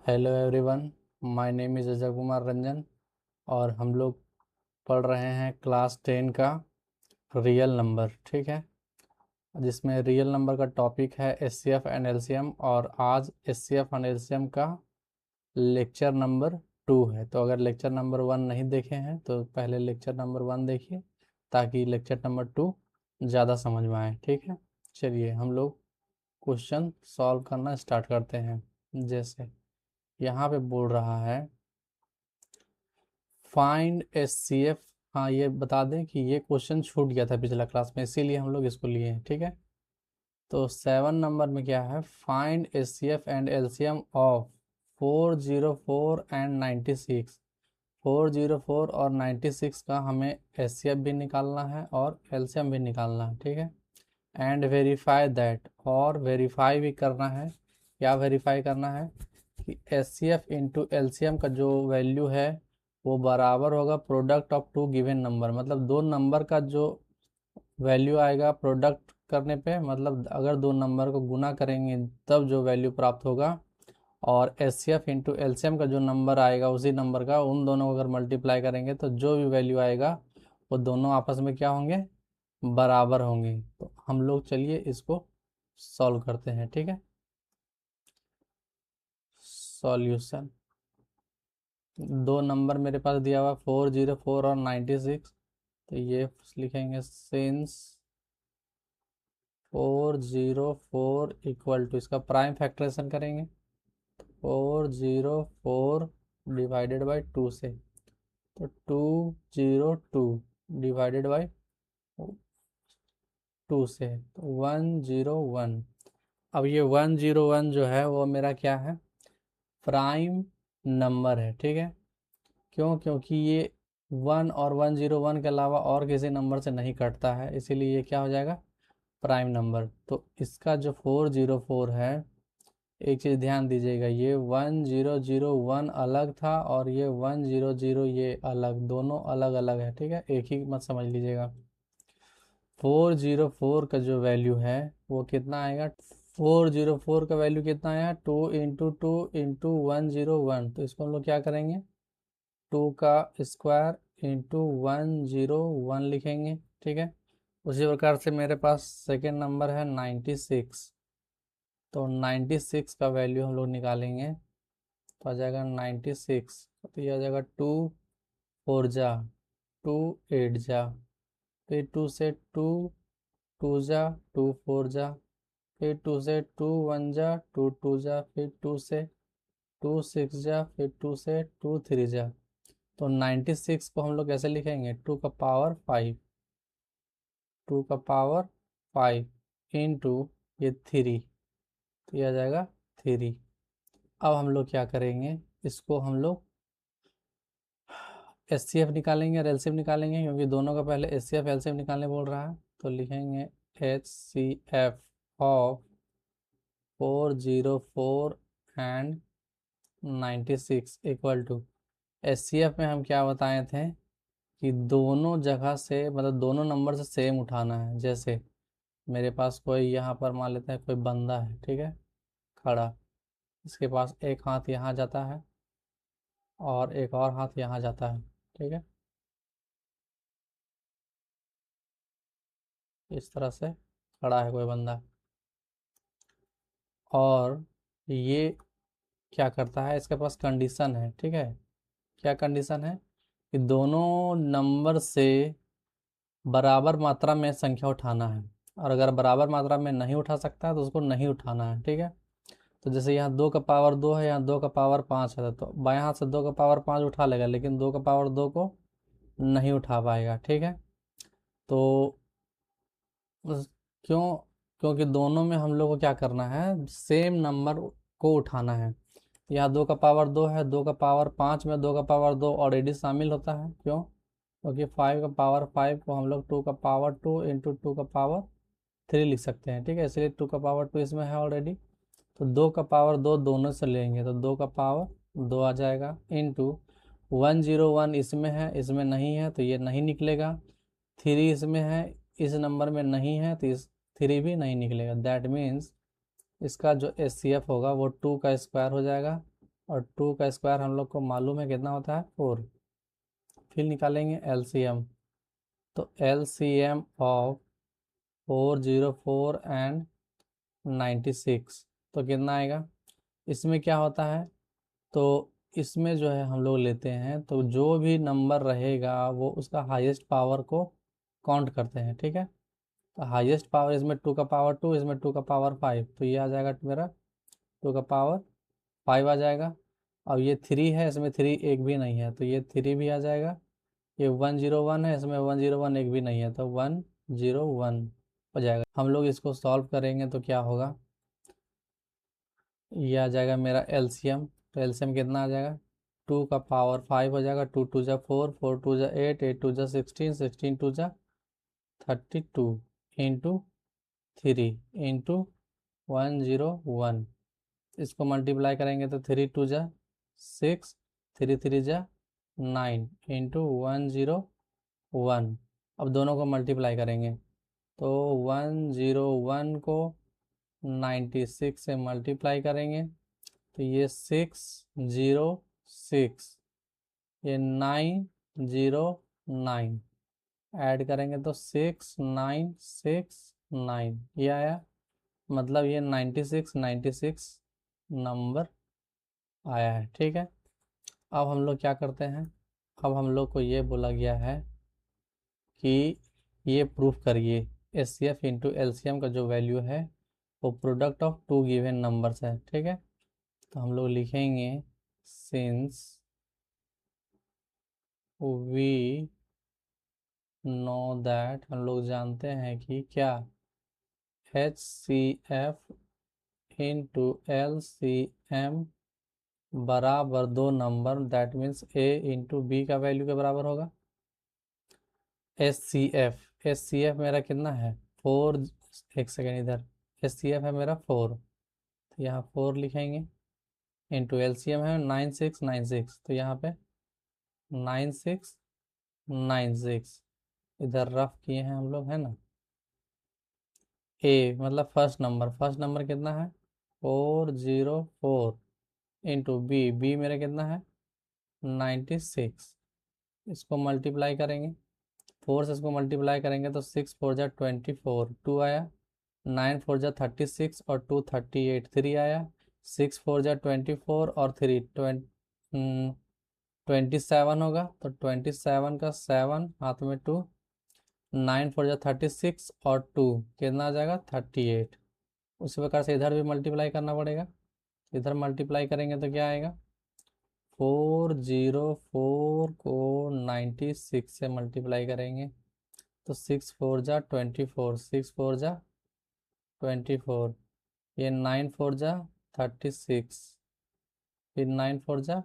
Hello everyone, my name is Ajay Kumar Ranjan और हम लोग पढ़ रहे हैं क्लास 10 का रियल नंबर। ठीक है, जिसमें रियल नंबर का टॉपिक है एचसीएफ एंड एलसीएम और आज एचसीएफ एंड एलसीएम का लेक्चर नंबर 2 है। तो अगर लेक्चर नंबर 1 नहीं देखे हैं तो पहले लेक्चर नंबर 1 देखिए ताकि लेक्चर नंबर 2 ज़्यादा समझ में आए। ठीक है, चलिए हम लोग क्वेश्चन सॉल्व करना स्टार्ट करते हैं। जैसे यहाँ पे बोल रहा है फाइंड एच सी एफ। हाँ, ये बता दें कि ये क्वेश्चन छूट गया था पिछला क्लास में, इसीलिए हम लोग इसको लिए हैं। ठीक है, तो 7 नंबर में क्या है, find H C F and LCM of 404 and 96। 404 और 96 का हमें एच सी एफ भी निकालना है और एलसीएम भी निकालना है। ठीक है, एंड वेरीफाई दैट, और वेरीफाई भी करना है। क्या वेरीफाई करना है कि H C F into L C M का जो वैल्यू है वो बराबर होगा product of two given number. मतलब दो नंबर का जो वैल्यू आएगा प्रोडक्ट करने पे, मतलब अगर दो नंबर को गुना करेंगे तब जो वैल्यू प्राप्त होगा, और H C F into L C M का जो नंबर आएगा उसी नंबर का उन दोनों को अगर मल्टीप्लाई करेंगे तो जो भी वैल्यू आएगा वो दोनों आपस में क्या होंगे, बराबर होंगे। तो हम लोग चलिए इसको सॉल्व करते हैं। ठीक है, सॉल्यूशन। दो नंबर मेरे पास दिया हुआ 404 और 96। तो ये लिखेंगे सिंस 404 इक्वल टू, इसका प्राइम फैक्टराइजेशन करेंगे 404 डिवाइडेड बाई 2 से, तो 202 डिवाइडेड बाई 2 से तो 101। अब ये 101 जो है वो मेरा क्या है, प्राइम नंबर है। ठीक है, क्यों? क्योंकि ये 1 और 101 के अलावा और किसी नंबर से नहीं कटता है, इसीलिए ये क्या हो जाएगा, प्राइम नंबर। तो इसका जो 404 है, एक चीज़ ध्यान दीजिएगा, ये 1001 अलग था और ये 100 ये अलग, दोनों अलग अलग है। ठीक है, एक ही मत समझ लीजिएगा। 404 का जो वैल्यू है वो कितना आएगा, 404 का वैल्यू कितना आया, 2 इंटू 101। तो इसको हम लोग क्या करेंगे, 2 का स्क्वायर इंटू 101 लिखेंगे। ठीक है, उसी प्रकार से मेरे पास सेकेंड नंबर है 96। तो 96 का वैल्यू हम लोग निकालेंगे तो आ जाएगा 96। तो ये आ जाएगा 2 4 जा 2 8 जा, फिर 2 से 2 2 जा 2 4 जा, फिर 2 से 2 1 जा 2 2 जा, फिर 2 से 2 6 जा, फिर 2 से 2 3 जा। तो 96 को हम लोग कैसे लिखेंगे, 2 का पावर 5, 2 का पावर 5 इंटू ये 3, तो यह आ जाएगा 3। अब हम लोग क्या करेंगे, इसको हम लोग एच सी एफ निकालेंगे और एल सी एफ निकालेंगे, क्योंकि दोनों का पहले H C F L C F निकालने बोल रहा है। तो लिखेंगे H C F of 404 and 96 equal to, H C F में हम क्या बताए थे कि दोनों जगह से, मतलब दोनों नंबर से सेम उठाना है। जैसे मेरे पास कोई यहाँ पर मान लेते हैं कोई बंदा है, ठीक है, खड़ा, इसके पास एक हाथ यहाँ जाता है और एक और हाथ यहाँ जाता है। ठीक है, इस तरह से खड़ा है कोई बंदा, और ये क्या करता है, इसके पास कंडीशन है। ठीक है, क्या कंडीशन है कि दोनों नंबर से बराबर मात्रा में संख्या उठाना है, और अगर बराबर मात्रा में नहीं उठा सकता है तो उसको नहीं उठाना है। ठीक है, तो जैसे यहाँ 2 का पावर 2 है, यहाँ 2 का पावर 5 है, तो बाएं हाथ से 2 का पावर 5 उठा लेगा, लेकिन 2 का पावर 2 को नहीं उठा पाएगा। ठीक है, तो क्यों? क्योंकि दोनों में हम लोग को क्या करना है, सेम नंबर को उठाना है। यहाँ 2 का पावर 2 है, 2 का पावर 5 में 2 का पावर 2 ऑलरेडी शामिल होता है। क्यों? क्योंकि 5 का पावर 5 को हम लोग 2 का पावर 2 इंटू 2 का पावर 3 लिख सकते हैं। ठीक है, इसलिए 2 का पावर 2 इसमें है ऑलरेडी। तो 2 का पावर 2 दोनों से लेंगे तो 2 का पावर 2 आ जाएगा, इंटू 101 इसमें है, इसमें नहीं है तो ये नहीं निकलेगा। 3 इसमें है, इस नंबर में नहीं है तो इस 3 भी नहीं निकलेगा। दैट मीन्स इसका जो एच सी एफ होगा वो 2 का स्क्वायर हो जाएगा और 2 का स्क्वायर हम लोग को मालूम है कितना होता है 4। फिर निकालेंगे एलसीएम। तो एलसीएम ऑफ 404 एंड 96 तो कितना आएगा। इसमें क्या होता है, तो इसमें जो है हम लोग लेते हैं तो जो भी नंबर रहेगा वो उसका हाईएस्ट पावर को काउंट करते हैं, ठीक है। तो हाईएस्ट पावर इसमें 2 का पावर 2, इसमें 2 का पावर 5, तो ये आ जाएगा मेरा 2 का पावर 5 आ जाएगा। अब ये 3 है, इसमें 3 एक भी नहीं है, तो ये 3 भी आ जाएगा। ये 101 है, इसमें 101 एक भी नहीं है, तो 101 हो जाएगा। हम लोग इसको सॉल्व करेंगे तो क्या होगा, ये आ जाएगा मेरा एलसीएम। तो एलसीएम कितना आ जाएगा, 2 का पावर 5 हो जाएगा, 2 2 जा 4, 4 2 जा 8, 8 2 जा 16, 16 2 जा 32 इंटू 3 इंटू 101। इसको मल्टीप्लाई करेंगे तो 3 2 जा 6, 3 3 जा 9 इंटू 101। अब दोनों को मल्टीप्लाई करेंगे तो 101 को 96 से मल्टीप्लाई करेंगे तो ये 606, ये 909 ऐड करेंगे तो 6969 ये आया। मतलब ये 96 नंबर आया है, ठीक है। अब हम लोग क्या करते हैं, अब हम लोग को ये बोला गया है कि ये प्रूफ करिए H C F into LCM का जो वैल्यू है वो product of two given numbers है, ठीक है। तो हम लोग लिखेंगे सिंस वी नो दैट, हम लोग जानते हैं कि क्या H C F into L C M बराबर दो number, that means A into B का वैल्यू के बराबर होगा। एच सी एफ मेरा कितना है 4, एक सेकेंड इधर, एच सी एफ है मेरा 4, तो यहाँ 4 लिखेंगे इंटू एल सी एम है 9696, तो यहाँ पे 9696 इधर रफ किए हैं हम लोग, है ना। ए मतलब फर्स्ट नंबर कितना है 404 इंटू बी, बी मेरा कितना है 96, इसको मल्टीप्लाई करेंगे, 4 से इसको मल्टीप्लाई करेंगे तो 6 4 जा 24, 2 आया, 9 4 जा 36 और 2 38, 3 आया, 6 4 जा 24 और 3 27 होगा, तो 27 का 7 हाथ में 2, 9 4 जा 36 और 2 कितना आ जाएगा 38। उसी प्रकार से इधर भी मल्टीप्लाई करना पड़ेगा, इधर मल्टीप्लाई करेंगे तो क्या आएगा 404 को 96 से मल्टीप्लाई करेंगे तो 6 4 जा 24, 6 4 जा 24, ये 9 4 जा 36, फिर 9 4 जा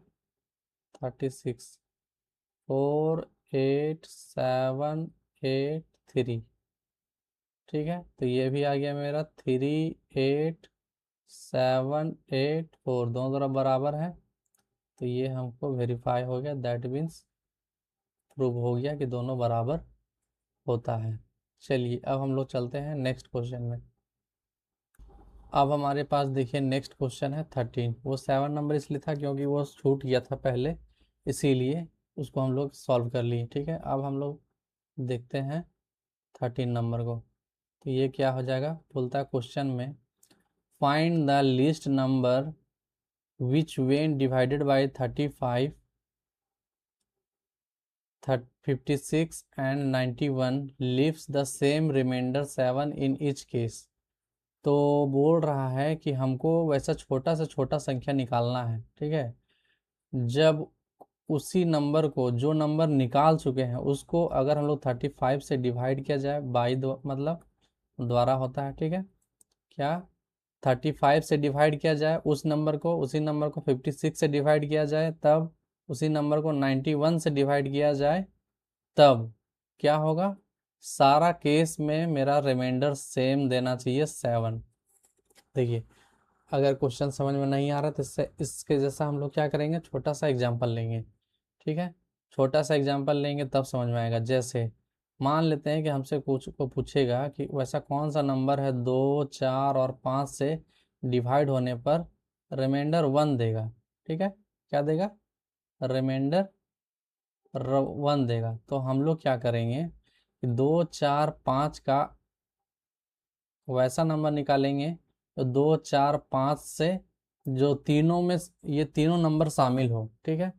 36, 48783, ठीक है। तो ये भी आ गया मेरा 38784, दोनों तरफ बराबर है, तो ये हमको वेरीफाई हो गया, दैट मीन्स प्रूव हो गया कि दोनों बराबर होता है। चलिए अब हम लोग चलते हैं नेक्स्ट क्वेश्चन में। अब हमारे पास देखिए नेक्स्ट क्वेश्चन है 13, वो 7 नंबर इसलिए था क्योंकि वो छूट गया था पहले, इसीलिए उसको हम लोग सॉल्व कर लिए, ठीक है। अब हम लोग देखते हैं 13 नंबर को, तो ये क्या हो जाएगा, बोलता है क्वेश्चन में find the least number which when divided by 35, 56 and 91 leaves the same remainder 7 in each case. तो बोल रहा है कि हमको वैसा छोटा से छोटा संख्या निकालना है, ठीक है। जब उसी नंबर को, जो नंबर निकाल चुके हैं उसको अगर हम लोग 35 से डिवाइड किया जाए, बाई दो मतलब द्वारा होता है, ठीक है। क्या 35 से डिवाइड किया जाए उस नंबर को, उसी नंबर को 56 से डिवाइड किया जाए तब, उसी नंबर को 91 से डिवाइड किया जाए तब क्या होगा, सारा केस में मेरा रिमाइंडर सेम देना चाहिए 7। देखिए अगर क्वेश्चन समझ में नहीं आ रहा तो इसके जैसा हम लोग क्या करेंगे, छोटा सा एग्जांपल लेंगे, ठीक है। छोटा सा एग्जांपल लेंगे तब समझ में आएगा। जैसे मान लेते हैं कि हमसे कुछ को पूछेगा कि वैसा कौन सा नंबर है 2 4 और 5 से डिवाइड होने पर रिमाइंडर 1 देगा, ठीक है। क्या देगा, रिमाइंडर 1 देगा। तो हम लोग क्या करेंगे कि 2 4 5 का वैसा नंबर निकालेंगे तो 2 4 5 से जो तीनों में ये तीनों नंबर शामिल हो, ठीक है।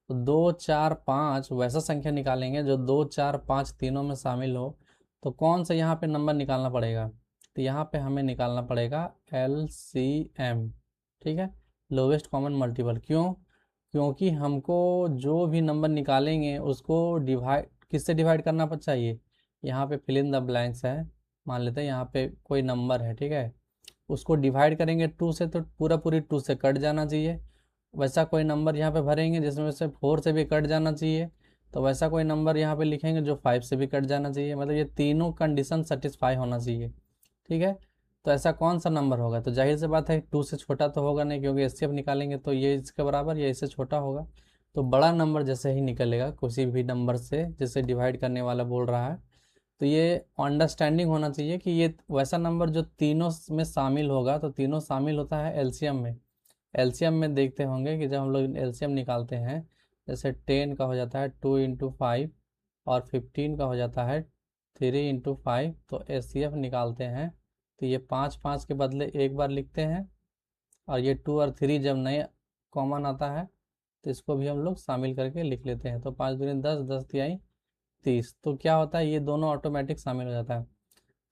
तो 2 4 5 वैसा संख्या निकालेंगे जो 2 4 5 तीनों में शामिल हो। तो कौन सा यहाँ पे नंबर निकालना पड़ेगा, तो यहाँ पे हमें निकालना पड़ेगा LCM, ठीक है, लोवेस्ट कॉमन मल्टीपल। क्यों, क्योंकि हमको जो भी नंबर निकालेंगे उसको डिवाइड किससे डिवाइड करना चाहिए, यहाँ पे फिल इन द ब्लैंक्स है। मान लेते हैं यहाँ पे कोई नंबर है, ठीक है, उसको डिवाइड करेंगे 2 से तो पूरा पूरी 2 से कट जाना चाहिए। वैसा कोई नंबर यहाँ पे भरेंगे जिसमें से 4 से भी कट जाना चाहिए। तो वैसा कोई नंबर यहाँ पे लिखेंगे जो 5 से भी कट जाना चाहिए। मतलब ये तीनों कंडीशन सेटिस्फाई होना चाहिए, ठीक है। तो ऐसा कौन सा नंबर होगा, तो जाहिर सी बात है 2 से छोटा तो होगा नहीं, क्योंकि एचसीएफ निकालेंगे तो ये इसके बराबर या इससे छोटा होगा। तो बड़ा नंबर जैसे ही निकलेगा किसी भी नंबर से जिसे डिवाइड करने वाला बोल रहा है, तो ये अंडरस्टैंडिंग होना चाहिए कि ये वैसा नंबर जो तीनों में शामिल होगा। तो तीनों शामिल होता है एलसीएम में। एलसीएम में देखते होंगे कि जब हम लोग एलसीएम निकालते हैं, जैसे 10 का हो जाता है 2 × 5 और 15 का हो जाता है 3 × 5। तो एचसीएफ निकालते हैं तो ये 5 5 के बदले एक बार लिखते हैं, और ये 2 और 3 जब नए कॉमन आता है तो इसको भी हम लोग शामिल करके लिख लेते हैं। तो 5 दूनी 10, 10 तिहाई 30। तो क्या होता है, ये दोनों ऑटोमेटिक शामिल हो जाता है।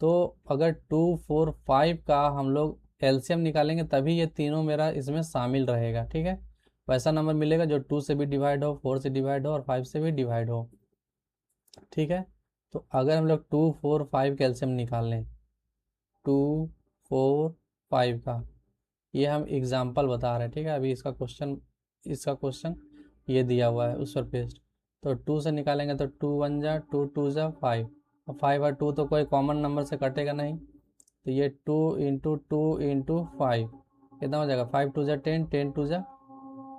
तो अगर 2 4 5 का हम लोग एलसीएम निकालेंगे तभी ये तीनों मेरा इसमें शामिल रहेगा, ठीक है। वैसा नंबर मिलेगा जो 2 से भी डिवाइड हो, 4 से डिवाइड हो और 5 से भी डिवाइड हो, ठीक है। तो अगर हम लोग 2 4 5 कैल्शियम निकाल लें, 2 4 5 का, ये हम एग्जाम्पल बता रहे हैं, ठीक है। अभी इसका क्वेश्चन ये दिया हुआ है उस पर पेस्ट। तो 2 से निकालेंगे तो 2 1 जा 2 2 जा 5, और 5 और 2 तो कोई कॉमन नंबर से कटेगा नहीं। तो ये 2 × 2 × 5 कितना हो जाएगा, 5 2 जा 10, 10 2 जा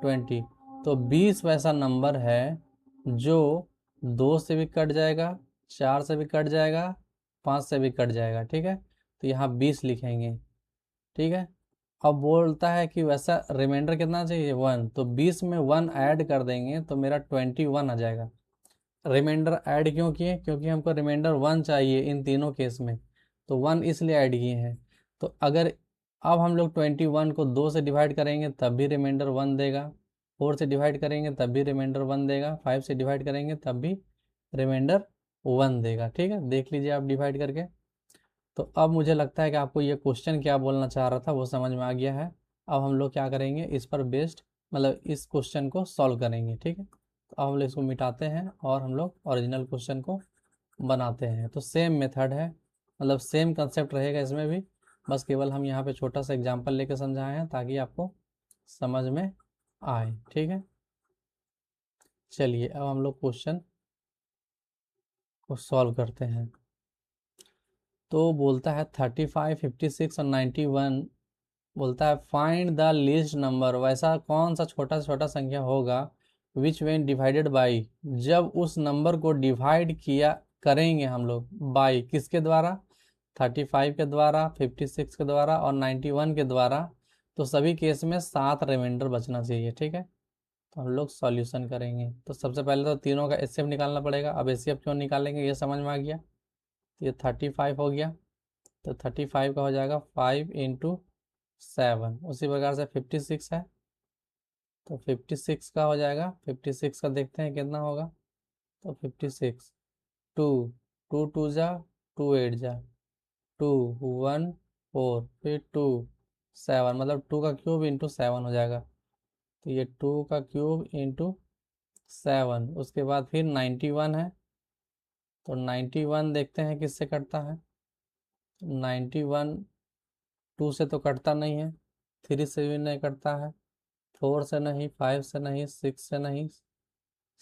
20। तो 20 वैसा नंबर है जो 2 से भी कट जाएगा, 4 से भी कट जाएगा, 5 से भी कट जाएगा, ठीक है। तो यहाँ 20 लिखेंगे, ठीक है। अब बोलता है कि वैसा रिमाइंडर कितना चाहिए, 1। तो 20 में 1 ऐड कर देंगे तो मेरा 21 आ जाएगा। रिमाइंडर ऐड क्यों किए, क्योंकि हमको रिमाइंडर 1 चाहिए इन तीनों केस में, तो 1 इसलिए ऐड किए हैं। तो अगर अब हम लोग 21 को 2 से डिवाइड करेंगे तब भी रिमाइंडर 1 देगा, 4 से डिवाइड करेंगे तब भी रिमाइंडर 1 देगा, 5 से डिवाइड करेंगे तब भी रिमाइंडर 1 देगा, ठीक है। देख लीजिए आप डिवाइड करके। तो अब मुझे लगता है कि आपको ये क्वेश्चन क्या बोलना चाह रहा था वो समझ में आ गया है। अब हम लोग क्या करेंगे, इस पर बेस्ड मतलब इस क्वेश्चन को सॉल्व करेंगे, ठीक है। तो अब हम लोग इसको मिटाते हैं और हम लोग ओरिजिनल क्वेश्चन को बनाते हैं। तो सेम मेथड है, मतलब सेम कंसेप्ट रहेगा इसमें भी, बस केवल हम यहाँ पे छोटा सा एग्जांपल लेके समझाए हैं ताकि आपको समझ में आए, ठीक है। चलिए अब हम लोग क्वेश्चन को सॉल्व करते हैं। तो बोलता है 35 56 और 91, बोलता है फाइंड द लीस्ट नंबर, वैसा कौन सा छोटा से छोटा संख्या होगा विच वेन डिवाइडेड बाई, जब उस नंबर को डिवाइड किया करेंगे हम लोग बाई किसके द्वारा, 35 के द्वारा, 56 के द्वारा और 91 के द्वारा। तो सभी केस में 7 रिमाइंडर बचना चाहिए, ठीक है। तो हम लोग सॉल्यूशन करेंगे। तो सबसे पहले तो तीनों का एचसीएफ निकालना पड़ेगा। अब एचसीएफ क्यों निकालेंगे ये समझ में आ गया। तो ये 35 हो गया, तो 35 का हो जाएगा 5 × 7। उसी प्रकार से 56 है, तो 56 का हो जाएगा, 56 का देखते हैं कितना होगा। तो 56 2 2 2 जा 2 8 जा 2 1 4 फिर 2 7, मतलब 2 का क्यूब इंटू 7 हो जाएगा। तो ये 2 का क्यूब इंटू 7। उसके बाद फिर 91 है, तो 91 देखते हैं किससे कटता है। 91 2 से तो कटता नहीं है, 3 से भी नहीं कटता है, 4 से नहीं, 5 से नहीं, 6 से नहीं,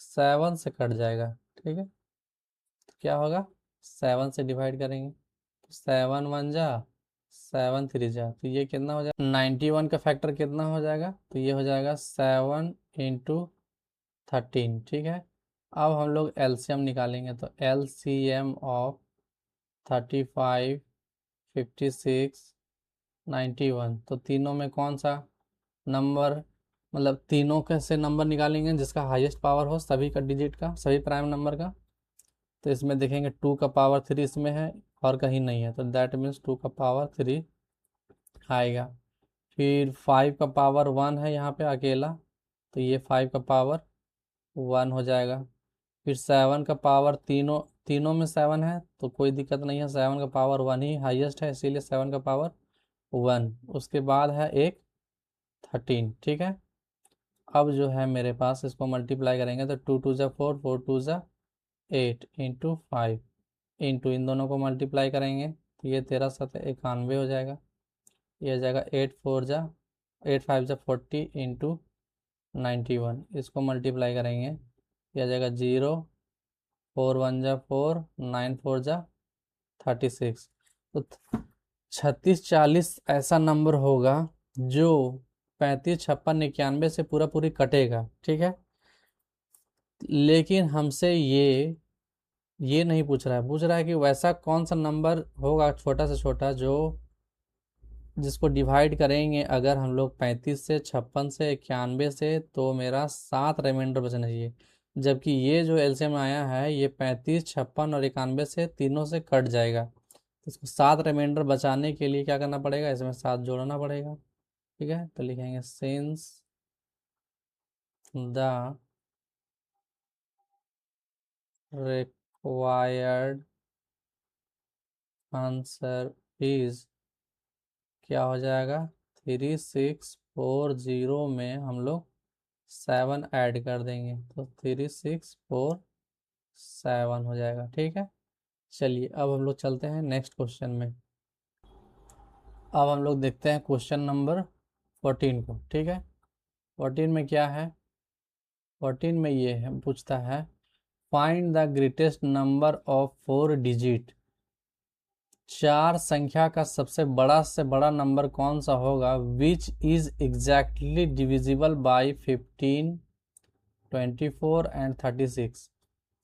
7 से कट जाएगा, ठीक है। तो क्या होगा, 7 से डिवाइड करेंगे तो 7 1 जा 7 3 जा, तो ये कितना हो जाएगा, 91 का फैक्टर कितना हो जाएगा, तो ये हो जाएगा 7 × 13, ठीक है। अब हम लोग एलसीएम निकालेंगे। तो एलसीएम ऑफ 35 56 91, तो तीनों में कौन सा नंबर मतलब तीनों के से नंबर निकालेंगे जिसका हाईएस्ट पावर हो सभी का डिजिट का, सभी प्राइम नंबर का। तो इसमें देखेंगे 2 का पावर 3 इसमें है और कहीं नहीं है, तो दैट मीन्स 2 का पावर 3 आएगा। फिर 5 का पावर 1 है यहाँ पे अकेला, तो ये 5 का पावर 1 हो जाएगा। फिर 7 का पावर तीनों तीनों में 7 है तो कोई दिक्कत नहीं है, 7 का पावर 1 ही हाईएस्ट है, इसीलिए 7 का पावर 1। उसके बाद है एक 13, ठीक है। अब जो है मेरे पास इसको मल्टीप्लाई करेंगे तो 2 2 जा 4, 4 2 जा 8 इंटू 5 इंटू इन दोनों को मल्टीप्लाई करेंगे तो ये 13 7 91 हो जाएगा। ये हो जाएगा 8 4 जा 8 5 जा 40 इंटू 91, इसको मल्टीप्लाई करेंगे ये आ जाएगा 0 4 1 जा 4 9 4 जा 36। तो 36 40 ऐसा नंबर होगा जो 35 56 91 से पूरा पूरी कटेगा, ठीक है। लेकिन हमसे ये नहीं पूछ रहा है, पूछ रहा है कि वैसा कौन सा नंबर होगा छोटा से छोटा जो जिसको डिवाइड करेंगे अगर हम लोग 35 से 56 से 91 से तो मेरा 7 रिमाइंडर बचना चाहिए। जबकि ये जो एलसीएम आया है ये 35 56 और 91 से तीनों से कट जाएगा, तो इसको 7 रिमाइंडर बचाने के लिए क्या करना पड़ेगा, इसमें 7 जोड़ना पड़ेगा, ठीक है। तो लिखेंगे since the required answer is, क्या हो जाएगा 3640 में हम लोग 7 ऐड कर देंगे तो 3647 हो जाएगा, ठीक है। चलिए अब हम लोग चलते हैं नेक्स्ट क्वेश्चन में। अब हम लोग देखते हैं क्वेश्चन नंबर 14 को, ठीक है। 14 में क्या है, 14 में ये है पूछता है find the greatest number of 4 digit. 4 संख्या का सबसे बड़ा से बड़ा नंबर कौन सा होगा which is exactly divisible by 15 24 and 36।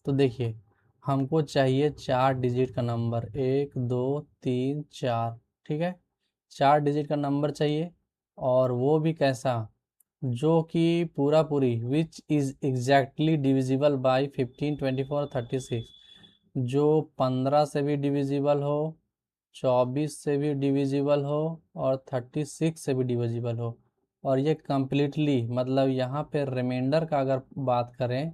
तो देखिए हमको चाहिए 4 डिजिट का नंबर, 1 2 3 4, ठीक है। 4 डिजिट का नंबर चाहिए और वो भी कैसा जो कि पूरा पूरी which is exactly divisible by 15 24 36, जो 15 से भी डिविजिबल हो, 24 से भी डिविजिबल हो और 36 से भी डिविजिबल हो। और ये कम्प्लीटली मतलब यहाँ पे रिमाइंडर का अगर बात करें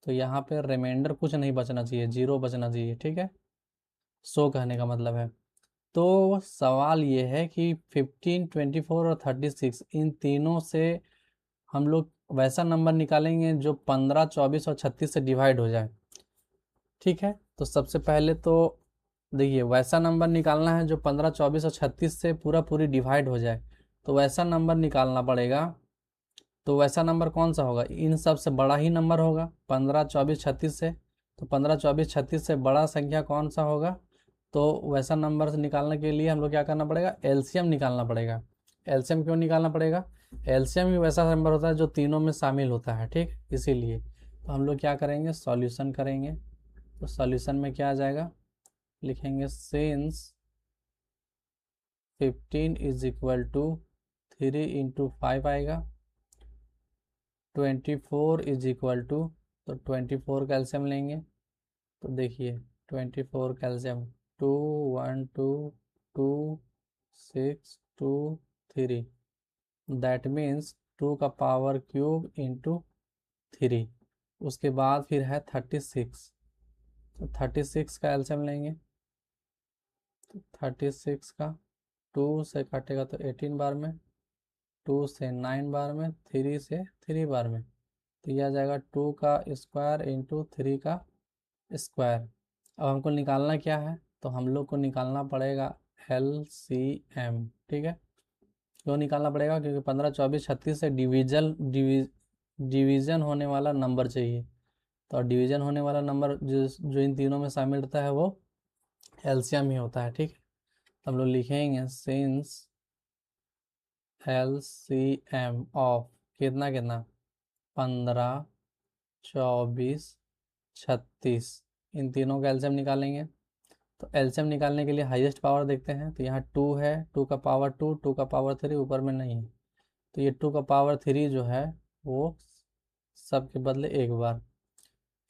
तो यहाँ पे रिमाइंडर कुछ नहीं बचना चाहिए, 0 बचना चाहिए, ठीक है। सो कहने का मतलब है। तो सवाल ये है कि 15 24 और 36 इन तीनों से हम लोग वैसा नंबर निकालेंगे जो 15 24 और 36 से डिवाइड हो जाए, ठीक है। तो सबसे पहले तो देखिए वैसा नंबर निकालना है जो 15 24 और 36 से पूरा पूरी डिवाइड हो जाए, तो वैसा नंबर निकालना पड़ेगा। तो वैसा नंबर कौन सा होगा, इन सब से बड़ा ही नंबर होगा 15 24 36 से। तो 15 24 36 से बड़ा संख्या कौन सा होगा, तो वैसा नंबर से निकालने के लिए हम लोग क्या करना पड़ेगा, एलसीएम निकालना पड़ेगा। एलसीएम क्यों निकालना पड़ेगा, एलसीएम ही वैसा नंबर होता है जो तीनों में शामिल होता है, ठीक। इसीलिए तो हम लोग क्या करेंगे, सॉल्यूशन करेंगे। तो सॉल्यूशन में क्या आ जाएगा, लिखेंगे since 15 is equal to 3 into 5 आएगा, 24 इज इक्वल टू, तो 24 कैल्शियम लेंगे। तो देखिए 24 कैल्शियम 2 1 2 2 6 2 3, दैट मीन्स 2 का पावर क्यूब इंटू 3। उसके बाद फिर है 36, तो 36 का एल्शियम लेंगे। तो 36 का 2 से काटेगा तो 18 बार में, 2 से 9 बार में, 3 से 3 बार में, तो यह आ जाएगा 2 का स्क्वायर इंटू 3 का स्क्वायर। अब हमको निकालना क्या है, तो हम लोग को निकालना पड़ेगा LCM, ठीक है। क्यों निकालना पड़ेगा, क्योंकि 15 24 36 से डिवीजन होने वाला नंबर चाहिए। तो डिवीजन होने वाला नंबर जो इन तीनों में शामिल रहता है वो एलसीएम ही होता है, ठीक है। तो हम लोग लिखेंगे सिंस LCM ऑफ कितना कितना 15 24 36, इन तीनों का एलसीएम निकालेंगे। तो एलसीएम निकालने के लिए हाईएस्ट पावर देखते हैं, तो यहाँ 2 है, 2 का पावर 2, 2 का पावर 3 ऊपर में नहीं है, तो ये 2 का पावर 3 जो है वो सब के बदले एक बार,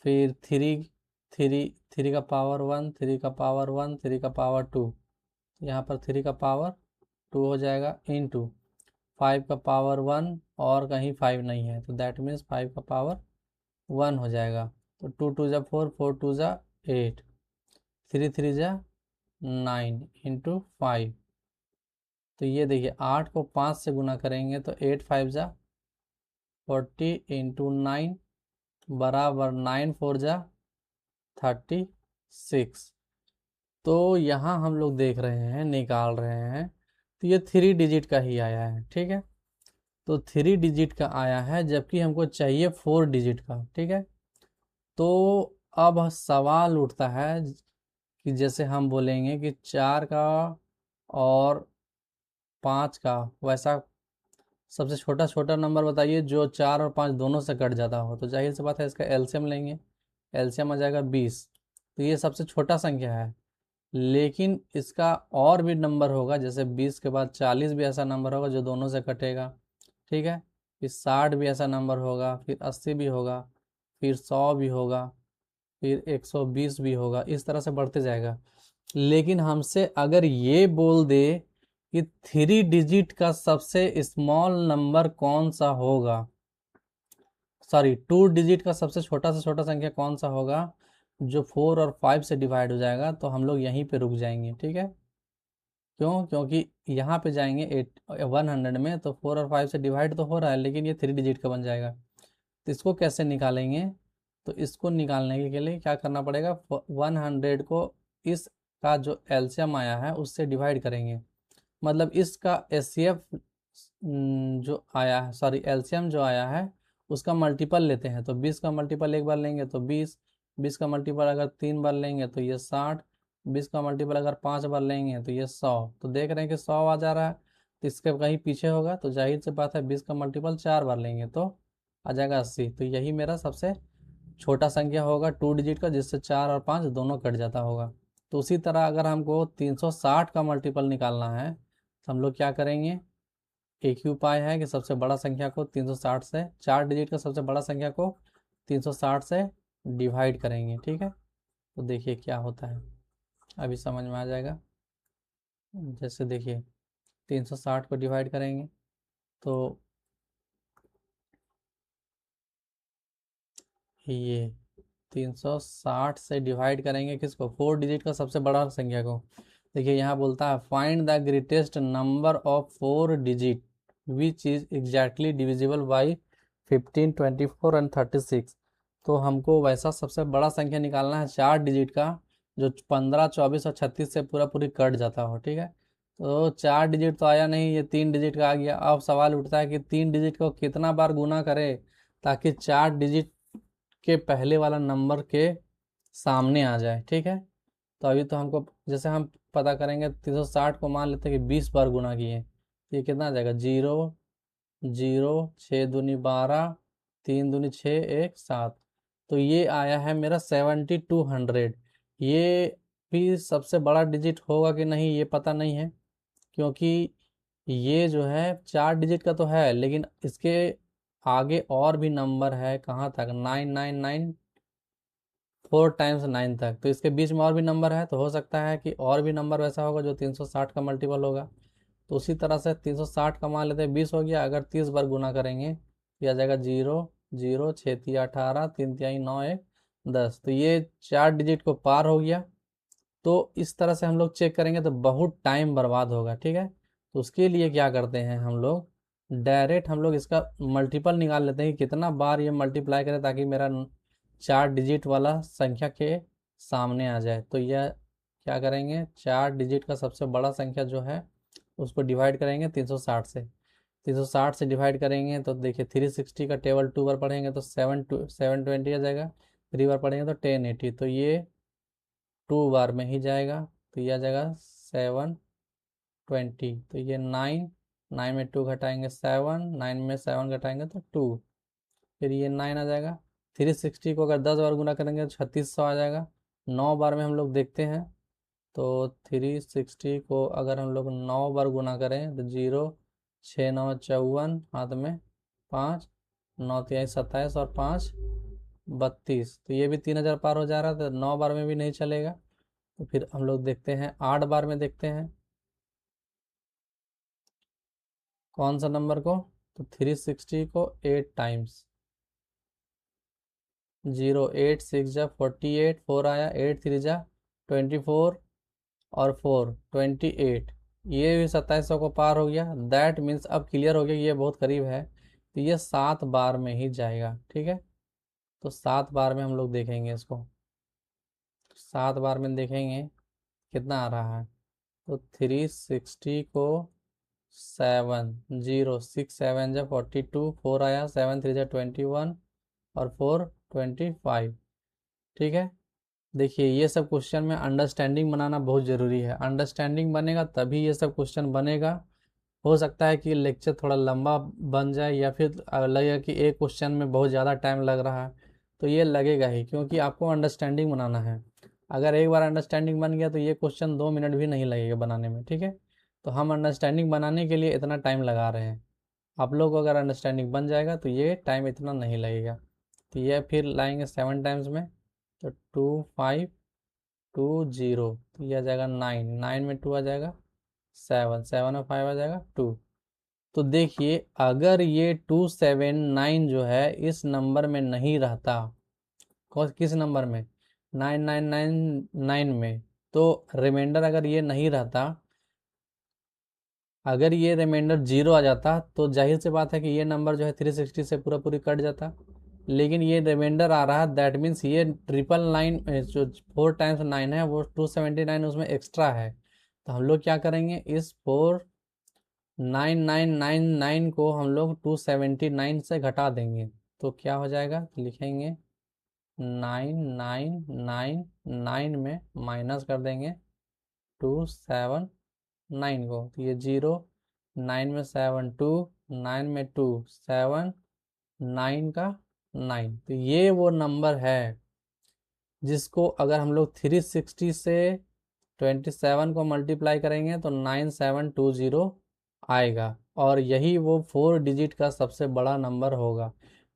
फिर थ्री थ्री थ्री का पावर 1, 3 का पावर 1, 3 का पावर 2, यहाँ पर 3 का पावर 2 हो जाएगा, इनटू 5 का पावर 1, और कहीं 5 नहीं है तो दैट मीन्स 5 का पावर 1 हो जाएगा। तो 2 2 जा 4, 4 2 जा 8, 3 3 जा 9 इंटू 5। तो ये देखिए 8 को 5 से गुना करेंगे तो 8 5 जा 40 इंटू 9 बराबर 9 4 जा 36। तो यहाँ हम लोग देख रहे हैं, निकाल रहे हैं, तो ये 3 डिजिट का ही आया है, ठीक है। तो 3 डिजिट का आया है, जबकि हमको चाहिए 4 डिजिट का, ठीक है। तो अब सवाल उठता है कि जैसे हम बोलेंगे कि 4 का और 5 का, वैसा सबसे छोटा छोटा नंबर बताइए जो 4 और 5 दोनों से कट जाता हो। तो जाहिर सी बात है इसका एलसीएम लेंगे, एलसीएम आ जाएगा 20। तो ये सबसे छोटा संख्या है, लेकिन इसका और भी नंबर होगा, जैसे 20 के बाद 40 भी ऐसा नंबर होगा जो दोनों से कटेगा, ठीक है। फिर 60 भी ऐसा नंबर होगा, फिर 80 भी होगा, फिर 100 भी होगा, फिर 120 भी होगा, इस तरह से बढ़ते जाएगा। लेकिन हमसे अगर ये बोल दे कि 3 डिजिट का सबसे स्मॉल नंबर कौन सा होगा, सॉरी 2 डिजिट का सबसे छोटा से छोटा संख्या कौन सा होगा जो 4 और 5 से डिवाइड हो जाएगा, तो हम लोग यहीं पे रुक जाएंगे, ठीक है। क्यों? क्योंकि यहाँ पे जाएंगे 100 में तो 4 और 5 से डिवाइड तो हो रहा है, लेकिन ये 3 डिजिट का बन जाएगा। तो इसको कैसे निकालेंगे? तो इसको निकालने के लिए क्या करना पड़ेगा, 100 को इसका जो एलसीएम आया है उससे डिवाइड करेंगे। मतलब इसका एचसीएफ जो आया है, सॉरी एलसीएम जो आया है उसका मल्टीपल लेते हैं। तो 20 का मल्टीपल एक बार लेंगे तो 20, 20 का मल्टीपल अगर 3 बार लेंगे तो ये 60, 20 का मल्टीपल अगर 5 बार लेंगे तो ये 100। तो देख रहे हैं कि 100 आ जा रहा है, तो इसके कहीं पीछे होगा, तो जाहिर सी बात है 20 का मल्टीपल 4 बार लेंगे तो आ जाएगा 80। तो यही मेरा सबसे छोटा संख्या होगा 2 डिजिट का, जिससे 4 और 5 दोनों कट जाता होगा। तो उसी तरह अगर हमको 360 का मल्टीपल निकालना है तो हम लोग क्या करेंगे, एक ही उपाय है कि सबसे बड़ा संख्या को 360 से, 4 डिजिट का सबसे बड़ा संख्या को 360 से डिवाइड करेंगे, ठीक है। तो देखिए क्या होता है, अभी समझ में आ जाएगा। जैसे देखिए 360 को डिवाइड करेंगे तो ये 360 से डिवाइड करेंगे किसको, 4 डिजिट का सबसे बड़ा संख्या को। देखिए यहाँ बोलता है find the greatest number of 4 digit which is exactly divisible by 15, 24 and 36। तो हमको वैसा सबसे बड़ा संख्या निकालना है 4 डिजिट का जो 15, 24 और 36 से पूरा पूरी कट जाता हो, ठीक है। तो 4 डिजिट तो आया नहीं, ये 3 डिजिट का आ गया। अब सवाल उठता है कि 3 डिजिट को कितना बार गुना करें ताकि 4 डिजिट के पहले वाला नंबर के सामने आ जाए, ठीक है। तो अभी तो हमको जैसे हम पता करेंगे 360 को मान लेते हैं कि 20 बार गुना किए, तो ये कितना आ जाएगा, 0 0, 6 दूनी 12, 3 दूनी 6, 1 7। तो ये आया है मेरा 7200। ये भी सबसे बड़ा डिजिट होगा कि नहीं ये पता नहीं है, क्योंकि ये जो है 4 डिजिट का तो है, लेकिन इसके आगे और भी नंबर है, कहाँ तक, 999, 4 टाइम्स 9 तक। तो इसके बीच में और भी नंबर है, तो हो सकता है कि और भी नंबर वैसा होगा जो 360 का मल्टीपल होगा। तो उसी तरह से 360 का मान लेते हैं 20 हो गया, अगर 30 बार गुना करेंगे तो यह आ जाएगा 0 0, 6 तिया 18, 3 तिहाई 9, 1 10। तो ये 4 डिजिट को पार हो गया। तो इस तरह से हम लोग चेक करेंगे तो बहुत टाइम बर्बाद होगा, ठीक है। तो उसके लिए क्या करते हैं हम लोग, डायरेक्ट हम लोग इसका मल्टीपल निकाल लेते हैं कि कितना बार ये मल्टीप्लाई करे ताकि मेरा 4 डिजिट वाला संख्या के सामने आ जाए। तो यह क्या करेंगे, 4 डिजिट का सबसे बड़ा संख्या जो है उसको डिवाइड करेंगे 360 से। 360 से डिवाइड करेंगे तो देखिए 360 का टेबल 2 बार पढ़ेंगे तो 720 आ जाएगा, 3 बार पढ़ेंगे तो 1080। तो ये 2 बार में ही जाएगा, तो ये आ जाएगा 720। तो ये 9, 9 में 2 घटाएंगे 7, 9 में 7 घटाएंगे तो 2, फिर ये 9 आ जाएगा। 360 को अगर 10 बार गुना करेंगे तो 3600 आ जाएगा। 9 बार में हम लोग देखते हैं, तो 360 को अगर हम लोग 9 बार गुना करें तो 0 6 9 54, हाथ में 5, 9 3 27 और 5 32। तो ये भी 3000 पार हो जा रहा था, 9 बार में भी नहीं चलेगा। तो फिर हम लोग देखते हैं 8 बार में देखते हैं कौन सा नंबर को। तो 360 को 8 टाइम्स, 0 8 6 जा 48, 4 आया, 8 3 जा 24 और 4 28। ये भी 2700 को पार हो गया। दैट मीन्स अब क्लियर हो गया कि ये बहुत करीब है, तो ये 7 बार में ही जाएगा। ठीक है, तो 7 बार में हम लोग देखेंगे इसको। 7 बार में देखेंगे कितना आ रहा है। तो 360 को 7, 0 6 7 जा 42, 4 आया, 7 3 जा 21 और 4 25। ठीक है, देखिए ये सब क्वेश्चन में अंडरस्टैंडिंग बनाना बहुत ज़रूरी है। अंडरस्टैंडिंग बनेगा तभी ये सब क्वेश्चन बनेगा। हो सकता है कि लेक्चर थोड़ा लंबा बन जाए, या फिर लगेगा कि एक क्वेश्चन में बहुत ज़्यादा टाइम लग रहा है, तो ये लगेगा ही, क्योंकि आपको अंडरस्टैंडिंग बनाना है। अगर एक बार अंडरस्टैंडिंग बन गया तो ये क्वेश्चन 2 मिनट भी नहीं लगेगा बनाने में। ठीक है, तो हम अंडरस्टैंडिंग बनाने के लिए इतना टाइम लगा रहे हैं। आप लोग को अगर अंडरस्टैंडिंग बन जाएगा तो ये टाइम इतना नहीं लगेगा। तो ये फिर लाएंगे 7 टाइम्स में, तो 2 5 2 0, तो ये आ जाएगा 9, 9 में 2 आ जाएगा 7, 7 में 5 आ जाएगा 2। तो देखिए अगर ये 279 जो है इस नंबर में नहीं रहता, कौन किस नंबर में, 9999 में, तो रिमाइंडर अगर ये नहीं रहता, अगर ये रिमाइंडर 0 आ जाता, तो जाहिर सी बात है कि ये नंबर जो है 360 से पूरा पूरी कट जाता। लेकिन ये रिमाइंडर आ रहा है, दैट मीन्स ये 999 जो 4 टाइम्स 9 है वो 279 उसमें एक्स्ट्रा है। तो हम लोग क्या करेंगे, इस 49999 को हम लोग 279 से घटा देंगे। तो क्या हो जाएगा, तो लिखेंगे 9999 में माइनस कर देंगे 279 को, तो ये 0, 9 में 7 2, 9 में 2 7, 9 का 9। तो ये वो नंबर है जिसको अगर हम लोग 360 से 27 को मल्टीप्लाई करेंगे तो 9720 आएगा। और यही वो 4 डिजिट का सबसे बड़ा नंबर होगा,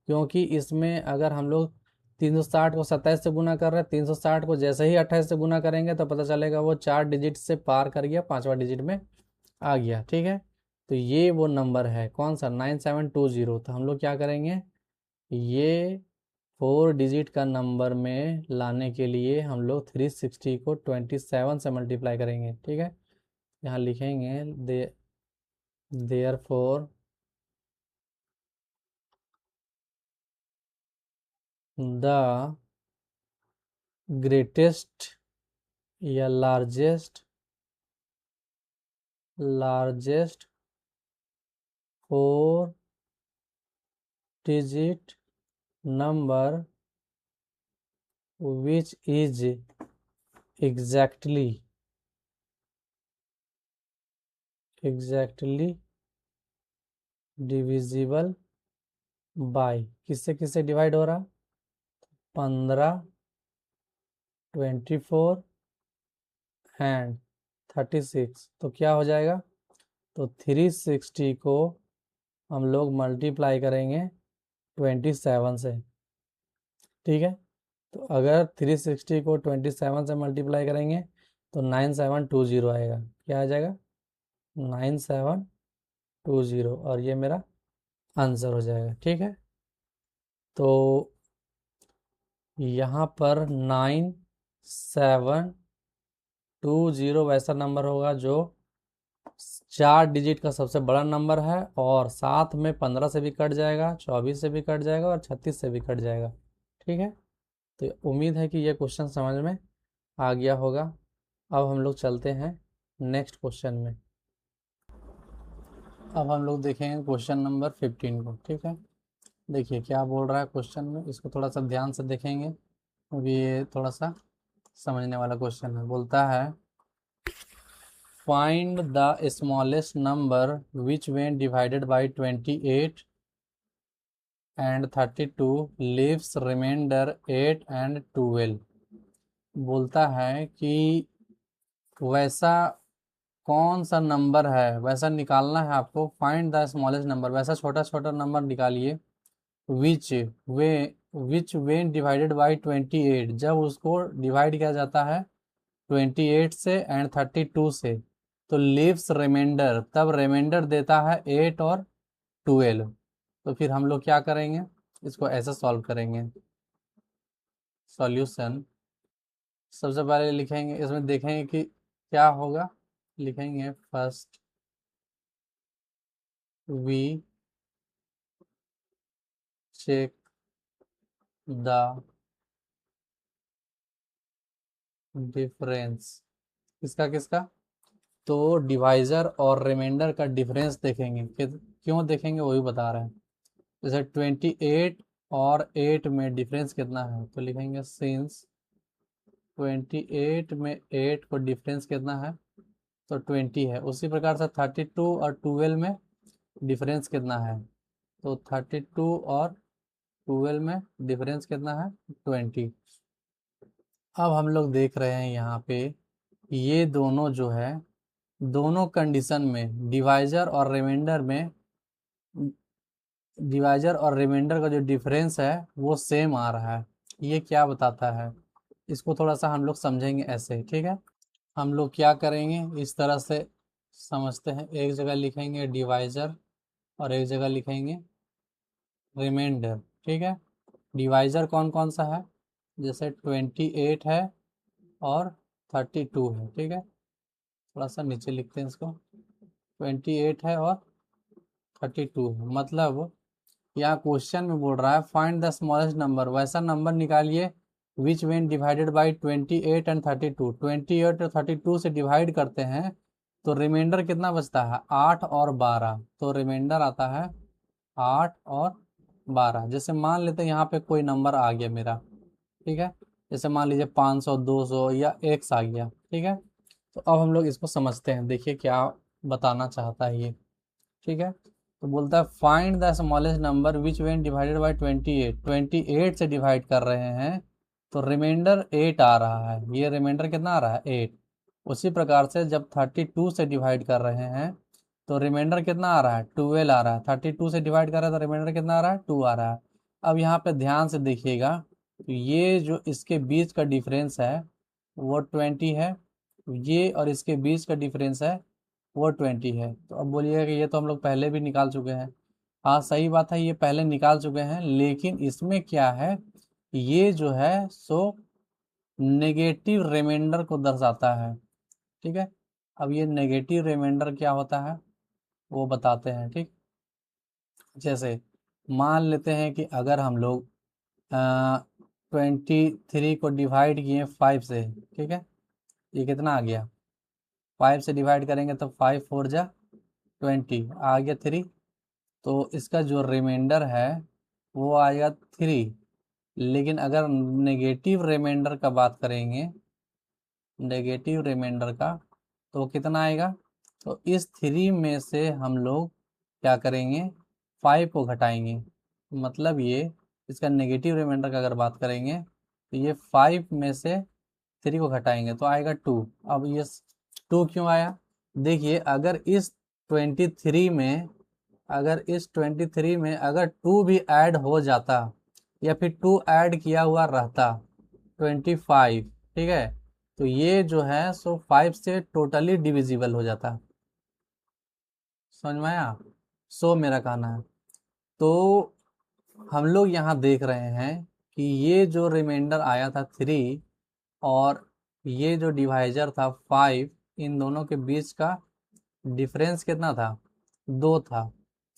क्योंकि इसमें अगर हम लोग 360 को 27 से गुना कर रहे हैं, 360 को जैसे ही 28 से गुना करेंगे तो पता चलेगा वो 4 डिजिट से पार कर गया, 5वां डिजिट में आ गया। ठीक है, तो ये वो नंबर है कौन सा, 9720। तो हम लोग क्या करेंगे, ये 4 डिजिट का नंबर में लाने के लिए हम लोग 360 को 27 से मल्टीप्लाई करेंगे। ठीक है, यहाँ लिखेंगे देयर फोर द ग्रेटेस्ट या largest 4 digit number which is exactly divisible by, किससे किससे डिवाइड हो रहा, 15, 24 एंड 36। तो क्या हो जाएगा, तो 360 को हम लोग मल्टीप्लाई करेंगे 27 से। ठीक है, तो अगर 360 को 27 से मल्टीप्लाई करेंगे तो 9720 आएगा। क्या आ जाएगा, 9720, और ये मेरा आंसर हो जाएगा। ठीक है, तो यहाँ पर 9720 वैसा नंबर होगा जो 4 डिजिट का सबसे बड़ा नंबर है, और साथ में 15 से भी कट जाएगा, 24 से भी कट जाएगा और 36 से भी कट जाएगा। ठीक है, तो उम्मीद है कि ये क्वेश्चन समझ में आ गया होगा। अब हम लोग चलते हैं नेक्स्ट क्वेश्चन में। अब हम लोग देखेंगे क्वेश्चन नंबर 15 को। ठीक है, देखिए क्या बोल रहा है क्वेश्चन में, इसको थोड़ा सा ध्यान से देखेंगे क्योंकि ये थोड़ा सा समझने वाला क्वेश्चन है। बोलता है find the smallest number which when divided by 28 and 32 leaves remainder 8 and 12। बोलता है कि वैसा कौन सा नंबर है वैसा निकालना है आपको। फाइंड द स्मॉलेस्ट नंबर, वैसा छोटा छोटा नंबर निकालिए। विच वे विच वेन डिवाइडेड बाई 28, जब उसको डिवाइड किया जाता है 28 से एंड 32 से, तो लीव्स रिमाइंडर, तब रिमाइंडर देता है 8 और 12। तो फिर हम लोग क्या करेंगे, इसको ऐसे सॉल्व करेंगे। सॉल्यूशन सबसे पहले लिखेंगे, इसमें देखेंगे कि क्या होगा। लिखेंगे first we check the difference, किसका किसका, तो डिवाइजर और रिमाइंडर का डिफरेंस देखेंगे कि क्यों देखेंगे वो भी बता रहे हैं। जैसे 28 और 8 में डिफरेंस कितना है, तो लिखेंगे सिंस 28 में 8 को डिफरेंस कितना है, तो 20 है। उसी प्रकार से 32 और 12 में डिफरेंस कितना है, तो 32 और 12 में डिफरेंस कितना है, 20। अब हम लोग देख रहे हैं यहाँ पे ये दोनों जो है, दोनों कंडीशन में डिवाइजर और रिमाइंडर में, डिवाइजर और रिमाइंडर का जो डिफरेंस है वो सेम आ रहा है। ये क्या बताता है, इसको थोड़ा सा हम लोग समझेंगे ऐसे, ठीक है। हम लोग क्या करेंगे, इस तरह से समझते हैं। एक जगह लिखेंगे डिवाइजर और एक जगह लिखेंगे रिमाइंडर, ठीक है। डिवाइजर कौन कौन सा है, जैसे 28 है और 32 है, ठीक है। थोड़ा सा नीचे लिखते हैं इसको, 28 है और 32 है। मतलब यहाँ क्वेश्चन में बोल रहा है फाइंड द स्मॉलेस्ट नंबर, वैसा नंबर निकालिए विच वेन डिवाइडेड बाई 28 एंड 32। 28 और 32 से डिवाइड करते हैं तो रिमाइंडर कितना बचता है, 8 और 12। तो रिमाइंडर आता है 8 और 12। जैसे मान लेते हैं यहाँ पे कोई नंबर आ गया मेरा, ठीक है। जैसे मान लीजिए 500, 200 या एक्स आ गया, ठीक है। तो अब हम लोग इसको समझते हैं, देखिए क्या बताना चाहता है ये, ठीक है। तो बोलता है find the smallest number which when divided by 28। 28 से डिवाइड कर रहे हैं तो रिमाइंडर 8 आ रहा है, ये रिमाइंडर कितना आ रहा है, 8। उसी प्रकार से जब 32 से डिवाइड कर रहे हैं तो रिमाइंडर कितना आ रहा है, 12 आ रहा है। 32 से डिवाइड कर रहे हैं तो रिमाइंडर कितना आ रहा है, 2 आ रहा है। अब यहाँ पे ध्यान से देखिएगा, तो ये जो इसके बीच का डिफरेंस है वो 20 है, ये और इसके बीच का डिफरेंस है वो 20 है। तो अब बोलिएगा कि ये तो हम लोग पहले भी निकाल चुके हैं। हाँ सही बात है, ये पहले निकाल चुके हैं, लेकिन इसमें क्या है, ये जो है सो नेगेटिव रिमाइंडर को दर्शाता है, ठीक है। अब ये नेगेटिव रिमाइंडर क्या होता है वो बताते हैं, ठीक। जैसे मान लेते हैं कि अगर हम लोग 23 को डिवाइड किए 5 से, ठीक है। ये कितना आ गया, 5 से डिवाइड करेंगे तो 5 4 जा 20 आ गया 3। तो इसका जो रिमाइंडर है वो आएगा 3। लेकिन अगर नेगेटिव रिमाइंडर का बात करेंगे, नेगेटिव रिमाइंडर का, तो कितना आएगा, तो इस 3 में से हम लोग क्या करेंगे, 5 को घटाएंगे। मतलब ये इसका नेगेटिव रिमाइंडर का अगर बात करेंगे तो ये 5 में से 3 को घटाएंगे तो आएगा 2। अब ये 2 क्यों आया, देखिए अगर इस 23 में, अगर इस 23 में अगर 2 भी ऐड हो जाता या फिर 2 ऐड किया हुआ रहता 25, ठीक है, तो ये जो है सो 5 से टोटली डिविजिबल हो जाता। समझ में आया, सो मेरा कहना है। तो हम लोग यहाँ देख रहे हैं कि ये जो रिमाइंडर आया था 3 और ये जो डिवाइजर था 5, इन दोनों के बीच का डिफरेंस कितना था, 2 था,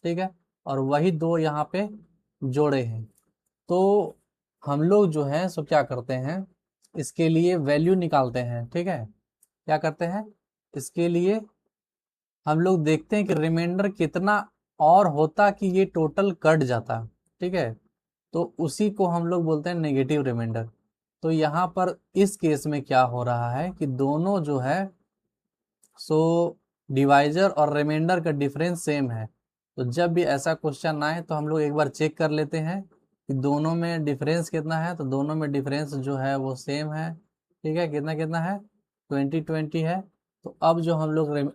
ठीक है। और वही 2 यहाँ पे जोड़े हैं। तो हम लोग जो है सो क्या करते हैं, इसके लिए वैल्यू निकालते हैं, ठीक है। क्या करते हैं, इसके लिए हम लोग देखते हैं कि रिमाइंडर कितना और होता कि ये टोटल कट जाता, ठीक है। तो उसी को हम लोग बोलते हैं नेगेटिव रिमाइंडर। तो यहाँ पर इस केस में क्या हो रहा है कि दोनों जो है सो डिवाइजर और रिमाइंडर का डिफरेंस सेम है। तो जब भी ऐसा क्वेश्चन आए तो हम लोग एक बार चेक कर लेते हैं कि दोनों में डिफरेंस कितना है, तो दोनों में डिफरेंस जो है वो सेम है, ठीक है। कितना कितना है, 20 20 है। तो अब जो हम लोग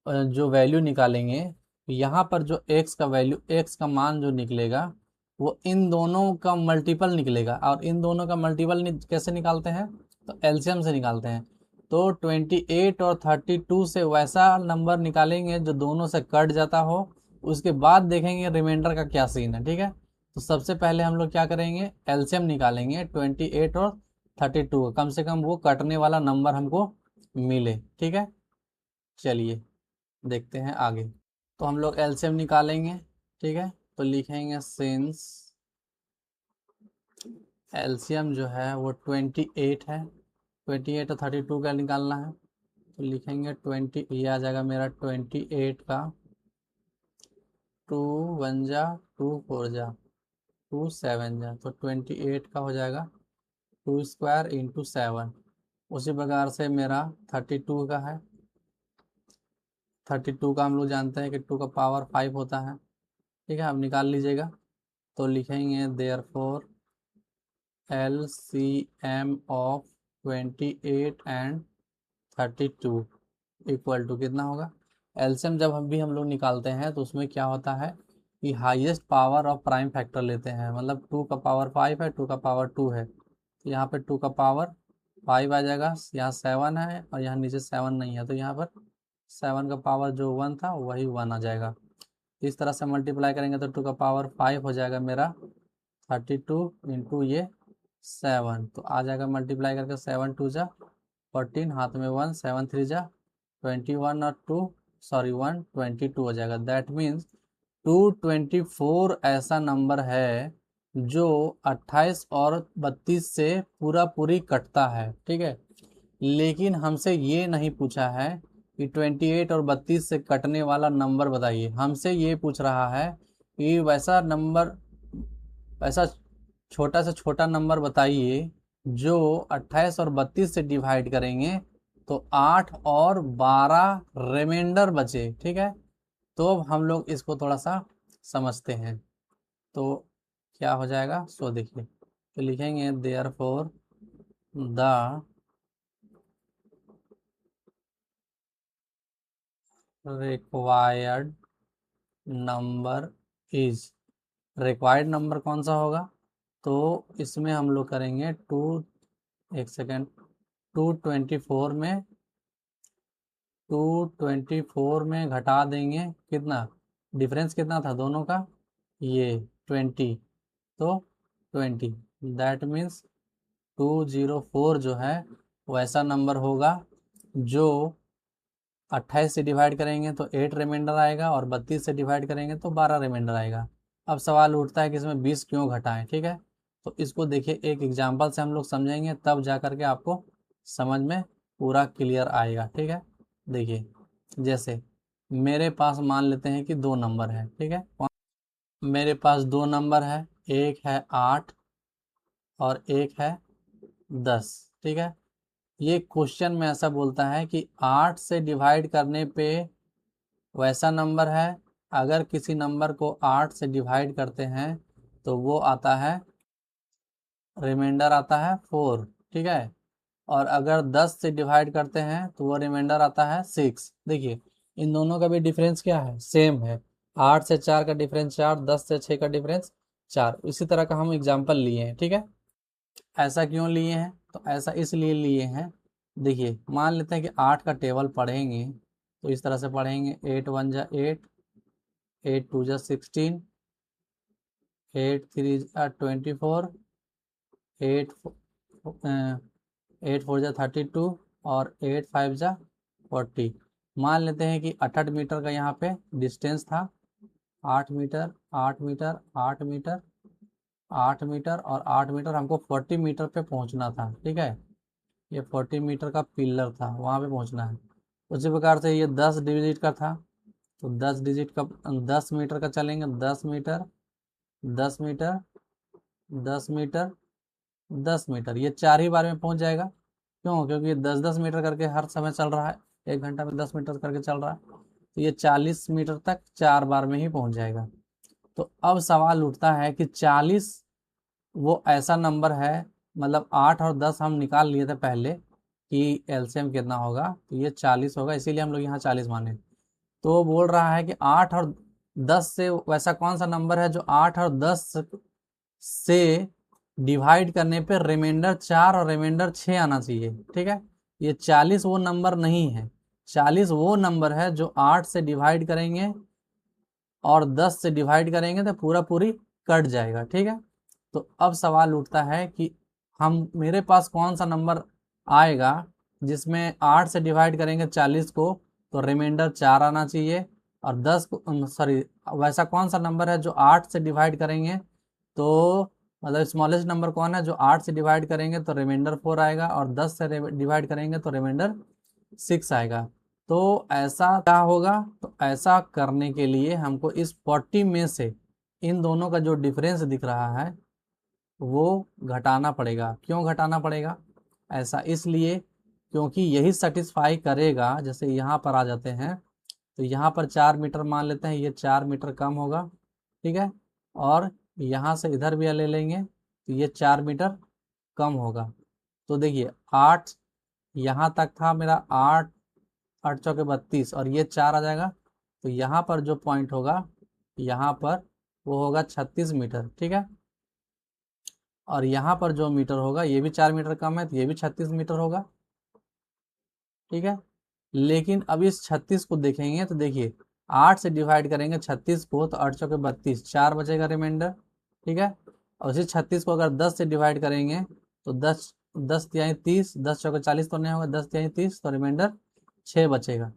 जो वैल्यू निकालेंगे, यहाँ पर जो x का वैल्यू, x का मान जो निकलेगा वो इन दोनों का मल्टीपल निकलेगा। और इन दोनों का मल्टीपल कैसे निकालते हैं, तो एलसीएम से निकालते हैं। तो 28 और 32 से वैसा नंबर निकालेंगे जो दोनों से कट जाता हो, उसके बाद देखेंगे रिमाइंडर का क्या सीन है। ठीक है, तो सबसे पहले हम लोग क्या करेंगे, एलसीएम निकालेंगे 28 और 32, कम से कम वो कटने वाला नंबर हमको मिले। ठीक है, चलिए देखते हैं आगे। तो हम लोग एलसीएम निकालेंगे। ठीक है, तो लिखेंगे सिंस एलसीएम जो है वो 28 है, 28 और 32 का निकालना है। तो लिखेंगे 20, ये आ जाएगा मेरा 28 का 2 1 जा 2 4 जा 2 7 जा, तो 28 का हो जाएगा 2 स्क्वायर इंटू 7। उसी प्रकार से मेरा 32 का है, 32 का हम लोग जानते हैं कि 2 का पावर 5 होता है। ठीक है, अब निकाल लीजिएगा। तो लिखेंगे therefore LCM of 28 and 32 equal to कितना होगा। एलसीएम जब हम लोग निकालते हैं तो उसमें क्या होता है कि highest power of prime factor लेते हैं। मतलब 2 का पावर 5 है, 2 का पावर 2 है, तो यहाँ पे 2 का पावर 5 आ जाएगा। यहाँ 7 है और यहाँ नीचे 7 नहीं है, तो यहाँ पर 7 का पावर जो 1 था वही 1 आ जाएगा। इस तरह से मल्टीप्लाई करेंगे तो 2 का पावर 5 हो जाएगा मेरा 32 इंटू ये 7, तो आ जाएगा मल्टीप्लाई करके 7 2 जा 14, हाथ में 1, 7 3 जा 21 और 2 सॉरी 1 22 हो जाएगा। दैट मीन्स 224 ऐसा नंबर है जो 28 और 32 से पूरा पूरी कटता है। ठीक है, लेकिन हमसे ये नहीं पूछा है कि 28 और 32 से कटने वाला नंबर बताइए। हमसे ये पूछ रहा है कि वैसा नंबर, ऐसा छोटा से छोटा नंबर बताइए जो 28 और 32 से डिवाइड करेंगे तो 8 और 12 रिमाइंडर बचे। ठीक है, तो अब हम लोग इसको थोड़ा सा समझते हैं। तो क्या हो जाएगा, सो देखिए, तो लिखेंगे therefore the required number is, required number कौन सा होगा, तो इसमें हम लोग करेंगे 2, एक सेकेंड, 224 में 224 में घटा देंगे कितना, डिफरेंस कितना था दोनों का, ये 20, तो 20, दैट मीन्स 204 जो है वैसा नंबर होगा जो 28 से डिवाइड करेंगे तो 8 रिमाइंडर आएगा और 32 से डिवाइड करेंगे तो 12 रिमाइंडर आएगा। अब सवाल उठता है कि इसमें 20 क्यों घटाएं। ठीक है, तो इसको देखिए एक एग्जाम्पल से हम लोग समझेंगे, तब जा करके आपको समझ में पूरा क्लियर आएगा। ठीक है, देखिए जैसे मेरे पास मान लेते हैं कि 2 नंबर है। ठीक है, मेरे पास 2 नंबर है, एक है 8 और एक है 10। ठीक है, ये क्वेश्चन में ऐसा बोलता है कि 8 से डिवाइड करने पे वैसा नंबर है, अगर किसी नंबर को 8 से डिवाइड करते हैं तो वो आता है, रिमाइंडर आता है 4। ठीक है, और अगर 10 से डिवाइड करते हैं तो वो रिमाइंडर आता है 6। देखिए इन दोनों का भी डिफरेंस क्या है, सेम है। 8 से 4 का डिफरेंस 4, 10 से 6 का डिफरेंस 4। इसी तरह का हम एग्जाम्पल लिए हैं। ठीक है, ऐसा क्यों लिए हैं, तो ऐसा इसलिए लिए हैं, देखिए मान लेते हैं कि 8 का टेबल पढ़ेंगे तो इस तरह से पढ़ेंगे, 8 1 जा 8, 8 2 जा 16, 8 3 जा 24, 8 8 4 जा 32 और 8 5 जा 40। मान लेते हैं कि 68 मीटर का यहाँ पे डिस्टेंस था, 8 मीटर 8 मीटर 8 मीटर 8 मीटर और 8 मीटर, हमको 40 मीटर पे पहुँचना था। ठीक है, ये 40 मीटर का पिलर था, वहाँ पे पहुँचना है। उसी प्रकार से ये 10 डिजिट का था, तो 10 डिजिट का 10 मीटर का चलेंगे, 10 मीटर 10 मीटर 10 मीटर 10 मीटर, ये 4 ही बार में पहुंच जाएगा। क्यों, क्योंकि 10-10 मीटर करके हर समय चल रहा है, 1 घंटा में 10 मीटर करके चल रहा है, तो ये 40 मीटर तक 4 बार में ही पहुंच जाएगा। तो अब सवाल उठता है कि 40 वो ऐसा नंबर है, मतलब 8 और 10 हम निकाल लिए थे पहले, कि एलसीएम कितना होगा, तो ये 40 होगा, इसीलिए हम लोग यहाँ 40 माने। तो वो बोल रहा है कि 8 और 10 से वैसा कौन सा नंबर है जो 8 और 10 से डिवाइड करने पे रिमाइंडर 4 और रिमाइंडर 6 आना चाहिए। ठीक है, ये 40 वो नंबर नहीं है। 40 वो नंबर है जो 8 से डिवाइड करेंगे और 10 से डिवाइड करेंगे तो पूरा पूरी कट जाएगा। ठीक है, तो अब सवाल उठता है कि हम मेरे पास कौन सा नंबर आएगा जिसमें 8 से डिवाइड करेंगे 40 को तो रिमाइंडर 4 आना चाहिए, और 10 को सॉरी वैसा कौन सा नंबर है जो 8 से डिवाइड करेंगे तो मतलब स्मॉलेस्ट नंबर कौन है जो 8 से डिवाइड करेंगे तो रिमाइंडर 4 आएगा, और 10 से डिवाइड करेंगे तो रिमाइंडर 6 आएगा। तो ऐसा क्या होगा, तो ऐसा करने के लिए हमको इस 40 में से इन दोनों का जो डिफरेंस दिख रहा है वो घटाना पड़ेगा। क्यों घटाना पड़ेगा, ऐसा इसलिए क्योंकि यही सेटिस्फाई करेगा। जैसे यहाँ पर आ जाते हैं तो यहाँ पर 4 मीटर मान लेते हैं, ये 4 मीटर कम होगा। ठीक है, और यहाँ से इधर भी ले लेंगे तो ये 4 मीटर कम होगा। तो देखिए 8 यहाँ तक था मेरा, 8 8 चौके 32 और ये 4 आ जाएगा, तो यहाँ पर जो पॉइंट होगा यहाँ पर वो होगा 36 मीटर। ठीक है, और यहाँ पर जो मीटर होगा ये भी 4 मीटर कम है तो ये भी 36 मीटर होगा। ठीक है, लेकिन अब इस 36 को देखेंगे तो देखिए 8 से डिवाइड करेंगे 36 को तो 8 चौके 32, 4 बचेगा रिमाइंडर। ठीक है, और इसी 36 को अगर 10 से डिवाइड करेंगे तो 10 10 तिहाई 30, 10 चौके 40 तो नहीं होगा, 10 तिहाई 30 तो रिमाइंडर 6 बचेगा।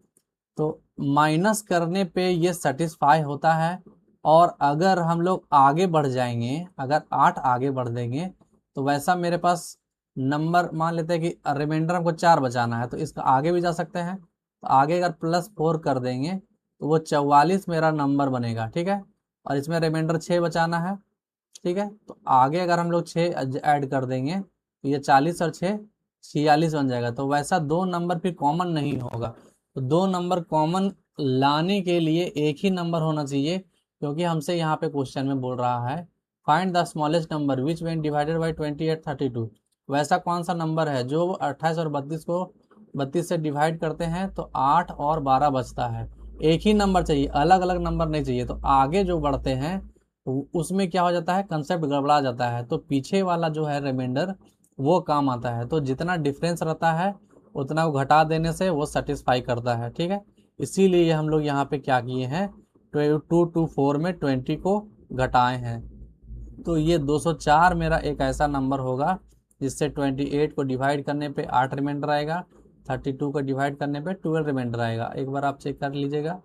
तो माइनस करने पे ये सेटिस्फाई होता है। और अगर हम लोग आगे बढ़ जाएंगे, अगर 8 आगे बढ़ देंगे तो वैसा मेरे पास नंबर मान लेते हैं कि रिमाइंडर हमको 4 बचाना है तो इसका आगे भी जा सकते हैं। तो आगे अगर +4 कर देंगे तो वो 44 मेरा नंबर बनेगा। ठीक है, और इसमें रिमाइंडर 6 बचाना है। ठीक है, तो आगे अगर हम लोग 6 ऐड कर देंगे तो ये 40 और 6 46 बन जाएगा। तो वैसा दो नंबर फिर कॉमन नहीं होगा। तो दो नंबर कॉमन लाने के लिए एक ही नंबर होना चाहिए, क्योंकि हमसे यहाँ पे क्वेश्चन में बोल रहा है find the smallest number which when divided by 28 32। वैसा कौन सा नंबर है जो 28 और 32 को 32 से डिवाइड करते हैं तो 8 और 12 बचता है। एक ही नंबर चाहिए, अलग अलग नंबर नहीं चाहिए। तो आगे जो बढ़ते हैं उसमें क्या हो जाता है, कंसेप्ट गड़बड़ा जाता है, तो पीछे वाला जो है रिमाइंडर वो काम आता है। तो जितना डिफरेंस रहता है उतना वो घटा देने से वो सेटिस्फाई करता है। ठीक है, इसीलिए हम लोग यहाँ पे क्या किए हैं, 2 to 4 में 20 को घटाए हैं। तो ये 204 मेरा एक ऐसा नंबर होगा जिससे 28 को डिवाइड करने पे 8 रिमाइंडर आएगा, 32 को डिवाइड करने पे 12 रिमाइंडर आएगा। एक बार आप चेक कर लीजिएगा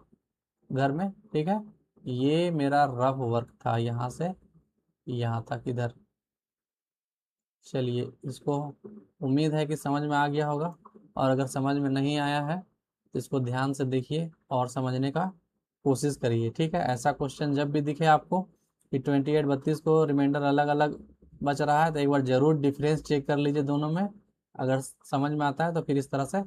घर में। ठीक है, ये मेरा रफ वर्क था यहाँ से यहाँ तक इधर। चलिए, इसको उम्मीद है कि समझ में आ गया होगा, और अगर समझ में नहीं आया है तो इसको ध्यान से देखिए और समझने का कोशिश करिए। ठीक है, ऐसा क्वेश्चन जब भी दिखे आपको कि 28 32 को रिमाइंडर अलग अलग बच रहा है तो एक बार ज़रूर डिफरेंस चेक कर लीजिए दोनों में। अगर समझ में आता है तो फिर इस तरह से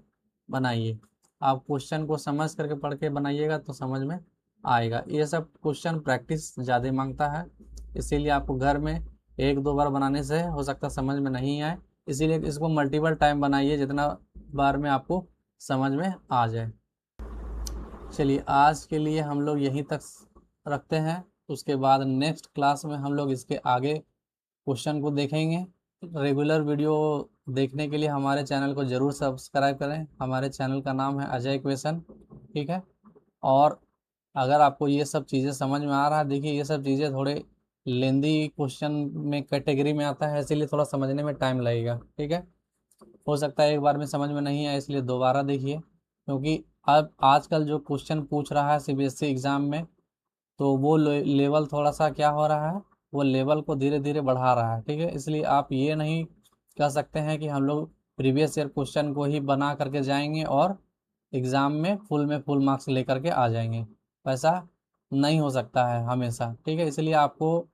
बनाइए। आप क्वेश्चन को समझ करके पढ़ के बनाइएगा तो समझ में आएगा। ये सब क्वेश्चन प्रैक्टिस ज़्यादा मांगता है, इसीलिए आपको घर में 1 2 बार बनाने से हो सकता समझ में नहीं आए, इसीलिए इसको मल्टीपल टाइम बनाइए जितना बार में आपको समझ में आ जाए। चलिए, आज के लिए हम लोग यहीं तक रखते हैं। उसके बाद नेक्स्ट क्लास में हम लोग इसके आगे क्वेश्चन को देखेंगे। रेगुलर वीडियो देखने के लिए हमारे चैनल को ज़रूर सब्सक्राइब करें। हमारे चैनल का नाम है अजय क्वेश्चन। ठीक है, और अगर आपको ये सब चीज़ें समझ में आ रहा है, देखिए ये सब चीज़ें थोड़े लेंदी क्वेश्चन में कैटेगरी में आता है, इसीलिए थोड़ा समझने में टाइम लगेगा। ठीक है, हो सकता है एक बार में समझ में नहीं आए, इसलिए दोबारा देखिए, क्योंकि अब आजकल जो क्वेश्चन पूछ रहा है सीबीएसई एग्ज़ाम में तो वो लेवल थोड़ा सा क्या हो रहा है, वो लेवल को धीरे धीरे बढ़ा रहा है। ठीक है, इसलिए आप ये नहीं कह सकते हैं कि हम लोग प्रीवियस ईयर क्वेश्चन को ही बना करके जाएंगे और एग्ज़ाम में फुल मार्क्स लेकर के आ जाएंगे। वैसा नहीं हो सकता है हमेशा। ठीक है, इसलिए आपको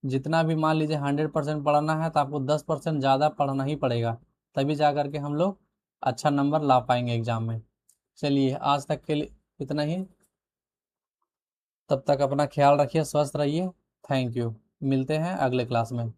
जितना भी मान लीजिए 100% पढ़ना है तो आपको 10% ज़्यादा पढ़ना ही पड़ेगा, तभी जा करके हम लोग अच्छा नंबर ला पाएंगे एग्ज़ाम में। चलिए, आज तक के लिए इतना ही। तब तक अपना ख्याल रखिए, स्वस्थ रहिए। थैंक यू, मिलते हैं अगले क्लास में।